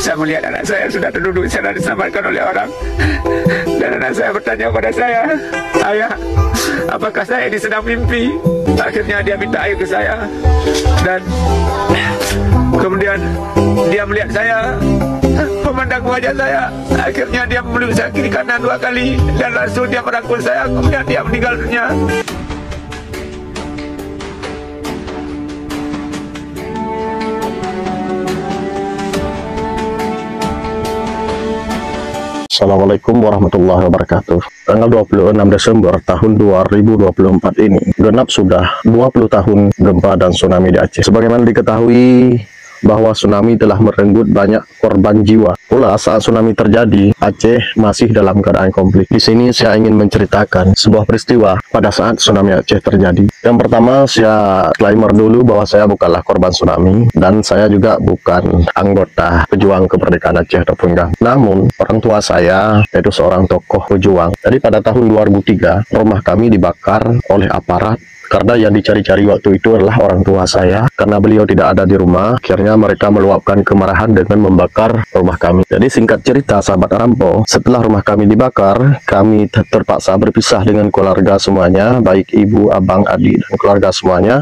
Saya melihat anak saya sudah terduduk di sana diselamatkan oleh orang. Dan anak saya bertanya kepada saya, "Ayah, apakah saya ini sedang mimpi?" Akhirnya dia minta air ke saya. Dan kemudian dia melihat saya, memandang wajah saya. Akhirnya dia memeluk saya kiri kanan 2 kali. Dan langsung dia merangkul saya. Kemudian dia meninggal dunia. Assalamualaikum warahmatullahi wabarakatuh. Tanggal 26 Desember tahun 2024 ini genap sudah 20 tahun gempa dan tsunami di Aceh. Sebagaimana diketahui bahwa tsunami telah merenggut banyak korban jiwa. Pula saat tsunami terjadi, Aceh masih dalam keadaan konflik. Di sini saya ingin menceritakan sebuah peristiwa pada saat tsunami Aceh terjadi. Yang pertama, saya disclaimer dulu bahwa saya bukanlah korban tsunami dan saya juga bukan anggota pejuang kemerdekaan Aceh ataupun GAM. Namun, orang tua saya yaitu seorang tokoh pejuang. Jadi pada tahun 2003, rumah kami dibakar oleh aparat. Karena yang dicari-cari waktu itu adalah orang tua saya. Karena beliau tidak ada di rumah, akhirnya mereka meluapkan kemarahan dengan membakar rumah kami. Jadi singkat cerita, sahabat Rampo, setelah rumah kami dibakar, kami terpaksa berpisah dengan keluarga semuanya, baik ibu, abang, adik, dan keluarga semuanya.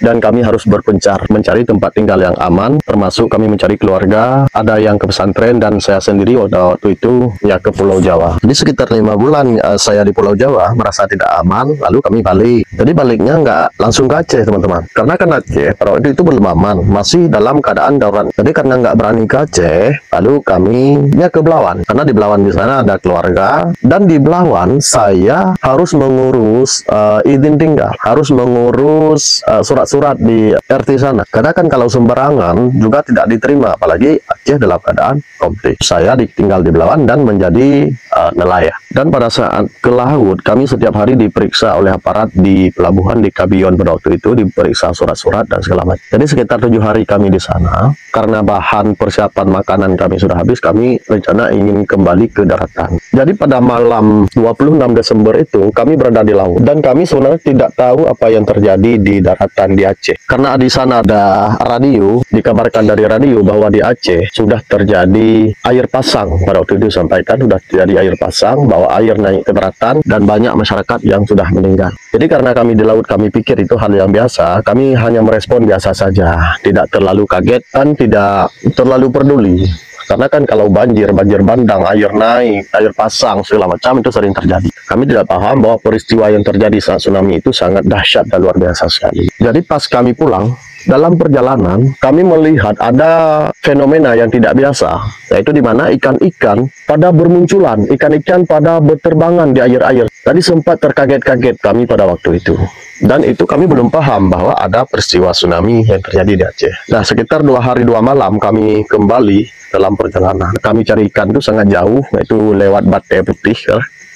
Dan kami harus berpencar mencari tempat tinggal yang aman, termasuk kami mencari keluarga, ada yang ke pesantren, dan saya sendiri waktu itu ya ke Pulau Jawa. Jadi sekitar 5 bulan saya di Pulau Jawa merasa tidak aman, lalu kami balik. Jadi baliknya nggak langsung ke Aceh, teman-teman, karena kan Aceh pada waktu itu belum aman, masih dalam keadaan darurat. Jadi karena nggak berani ke Aceh, lalu kami ya ke Belawan, karena di Belawan di sana ada keluarga, dan di Belawan saya harus mengurus izin tinggal, harus mengurus surat-surat di RT sana, karena kan kalau sembarangan juga tidak diterima, apalagi Aceh dalam keadaan konflik. Saya tinggal di Belawan dan menjadi nelayan. Dan pada saat ke laut, kami setiap hari diperiksa oleh aparat di pelabuhan di Kabion pada waktu itu, diperiksa surat-surat dan segala macam. Jadi sekitar 7 hari kami di sana. Karena bahan persiapan makanan kami sudah habis, kami rencana ingin kembali ke daratan. Jadi pada malam 26 Desember itu kami berada di laut, dan kami sebenarnya tidak tahu apa yang terjadi di daratan di Aceh. Karena di sana ada radio, dikabarkan dari radio bahwa di Aceh sudah terjadi air pasang. Pada waktu itu disampaikan sudah terjadi air pasang, bahwa air naik ke daratan dan banyak masyarakat yang sudah meninggal. Jadi karena kami di laut, kami pikir itu hal yang biasa, kami hanya merespon biasa saja, tidak terlalu kaget dan tidak terlalu peduli. Karena kan kalau banjir bandang, air naik, air pasang, segala macam itu sering terjadi. Kami tidak paham bahwa peristiwa yang terjadi saat tsunami itu sangat dahsyat dan luar biasa sekali. Jadi pas kami pulang, dalam perjalanan kami melihat ada fenomena yang tidak biasa, yaitu di mana ikan-ikan pada bermunculan, ikan-ikan pada berterbangan di air-air. Tadi sempat terkaget-kaget kami pada waktu itu. Dan itu kami belum paham bahwa ada peristiwa tsunami yang terjadi di Aceh. Nah, sekitar 2 hari 2 malam kami kembali dalam perjalanan. Kami cari ikan itu sangat jauh, yaitu lewat Batai Putih.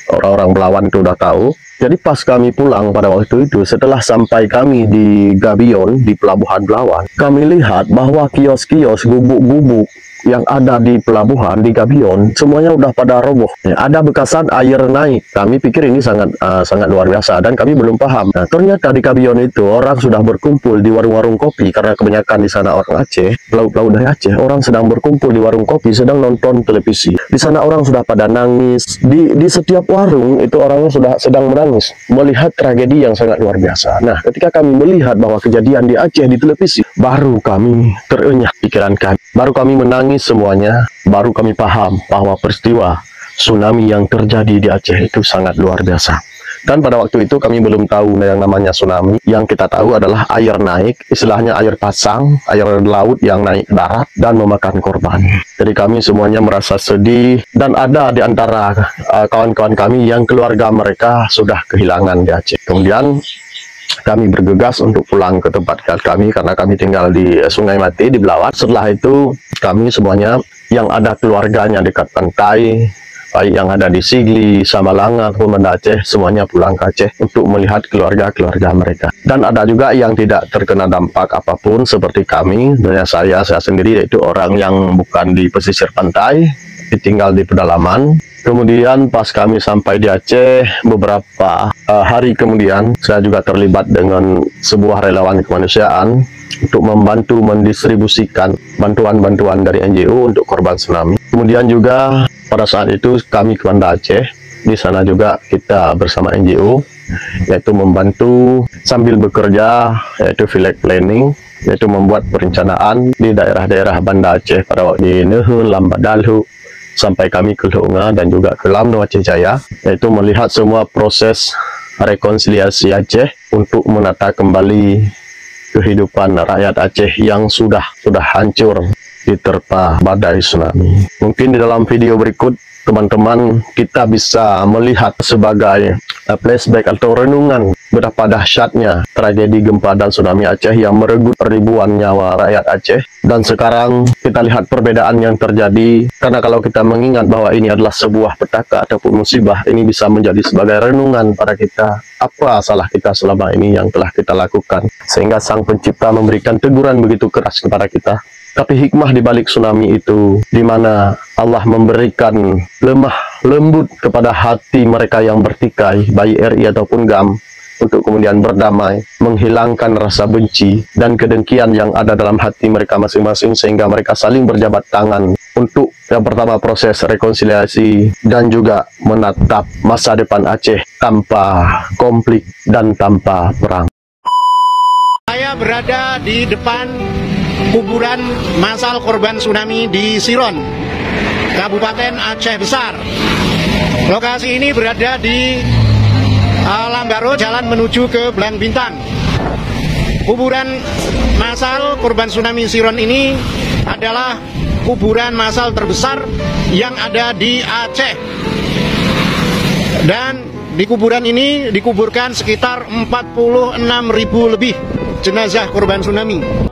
Orang-orang Belawan itu udah tahu. Jadi pas kami pulang pada waktu itu, setelah sampai kami di Gabion, di Pelabuhan Belawan, kami lihat bahwa kios-kios, gubuk-gubuk yang ada di pelabuhan di Gabion semuanya udah pada roboh. Ya, ada bekasan air naik. Kami pikir ini sangat luar biasa dan kami belum paham. Nah, ternyata di Gabion itu orang sudah berkumpul di warung-warung kopi, karena kebanyakan di sana orang Aceh, pelaut-pelaut dari Aceh, orang sedang berkumpul di warung kopi sedang nonton televisi. Di sana orang sudah pada nangis. Di setiap warung itu orang sudah sedang menangis melihat tragedi yang sangat luar biasa. Nah, ketika kami melihat bahwa kejadian di Aceh di televisi, baru kami terenyah pikiran kami. Baru kami menangis semuanya, baru kami paham bahwa peristiwa tsunami yang terjadi di Aceh itu sangat luar biasa. Dan pada waktu itu kami belum tahu yang namanya tsunami. Yang kita tahu adalah air naik, istilahnya air pasang, air laut yang naik ke darat dan memakan korban. Jadi kami semuanya merasa sedih, dan ada di antara kawan-kawan kami yang keluarga mereka sudah kehilangan di Aceh. Kemudian kami bergegas untuk pulang ke tempat kami, karena kami tinggal di Sungai Mati di Belawan. Setelah itu kami semuanya yang ada keluarganya dekat pantai, baik yang ada di Sigli, Samalanga, Banda Aceh, semuanya pulang ke Aceh untuk melihat keluarga-keluarga mereka. Dan ada juga yang tidak terkena dampak apapun seperti kami, dan saya sendiri, yaitu orang yang bukan di pesisir pantai, tinggal di pedalaman. Kemudian pas kami sampai di Aceh, beberapa hari kemudian saya juga terlibat dengan sebuah relawan kemanusiaan untuk membantu mendistribusikan bantuan-bantuan dari NGO untuk korban tsunami. Kemudian juga pada saat itu kami ke Banda Aceh, di sana juga kita bersama NGO, yaitu membantu sambil bekerja, yaitu village planning, yaitu membuat perencanaan di daerah-daerah Banda Aceh pada waktu di Nehun, Lambadalhu, sampai kami ke Lunga dan juga ke Lamno Aceh Jaya, yaitu melihat semua proses rekonsiliasi Aceh untuk menata kembali kehidupan rakyat Aceh yang sudah hancur diterpa badai tsunami. Mungkin di dalam video berikut teman-teman kita bisa melihat sebagai flashback atau renungan betapa dahsyatnya tragedi gempa dan tsunami Aceh yang merenggut ribuan nyawa rakyat Aceh. Dan sekarang kita lihat perbedaan yang terjadi, karena kalau kita mengingat bahwa ini adalah sebuah petaka ataupun musibah, ini bisa menjadi sebagai renungan pada kita, apa salah kita selama ini yang telah kita lakukan, sehingga Sang Pencipta memberikan teguran begitu keras kepada kita. Tapi hikmah di balik tsunami itu, di mana Allah memberikan lemah lembut kepada hati mereka yang bertikai, baik RI ataupun GAM, untuk kemudian berdamai, menghilangkan rasa benci dan kedengkian yang ada dalam hati mereka masing-masing, sehingga mereka saling berjabat tangan untuk yang pertama proses rekonsiliasi dan juga menatap masa depan Aceh tanpa konflik dan tanpa perang. Saya berada di depan kuburan massal korban tsunami di Siron, Kabupaten Aceh Besar. Lokasi ini berada di Langgaro, jalan menuju ke Belang Bintang. Kuburan massal korban tsunami Siron ini adalah kuburan massal terbesar yang ada di Aceh. Dan di kuburan ini dikuburkan sekitar 46.000 lebih jenazah korban tsunami.